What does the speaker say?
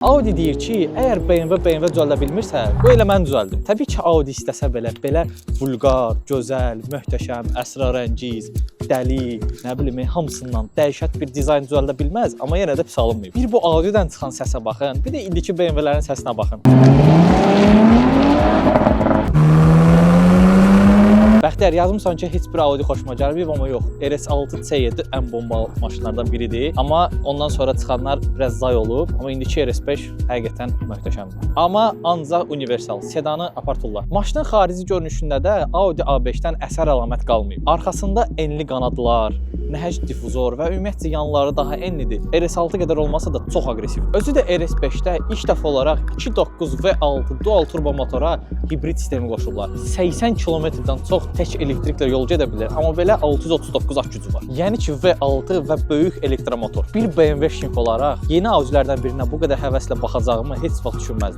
Audi deyir ki, əgər BMW düzəldə bilmirsə, bu elə mən düzəldim. Təbii ki, Audi istəsə belə vulqar, gözəl, möhtəşəm, əsrarəngiz, dəli, nə bilim, hamısından dəhşət bir dizayn düzəldə bilməz, amma yenə də pis alınmayıb. Bir bu Audi'dən çıxan səsə baxın, bir də indiki BMW-lərin səsinə baxın. Bəxtiyar, yazmışsan ki, heç bir Audi xoşuma gəlməyib, amma yox. RS6 C7 ən bomba maşınlardan biridir. Amma ondan sonra çıxanlar biraz zay olub. Amma indiki RS5 həqiqətən möhtəşəmdir. Amma ancaq universal, sedanı aparturlar. Maşının xarici görünüşündə də Audi A5-dən əsər əlamət qalmayıb. Arxasında enli qanadlar, nəhəng difuzor və ümumiyyətcə yanları daha enlidir. RS6 qədər olmasa da çox aqressiv. Özü də RS5-də ilk dəfə olaraq 2.9 V6 dual turbo motora hibrid sistemi qoşublar. 80 km-dən çox tək elektriklə yol gedə bilər, amma belə 639 at gücü var. Yəni ki, V6 və böyük elektromotor. Bir BMW şinf olaraq yeni Audi'lərdən birinə bu qədər həvəslə baxacağımı heç vaxt düşünməzdim.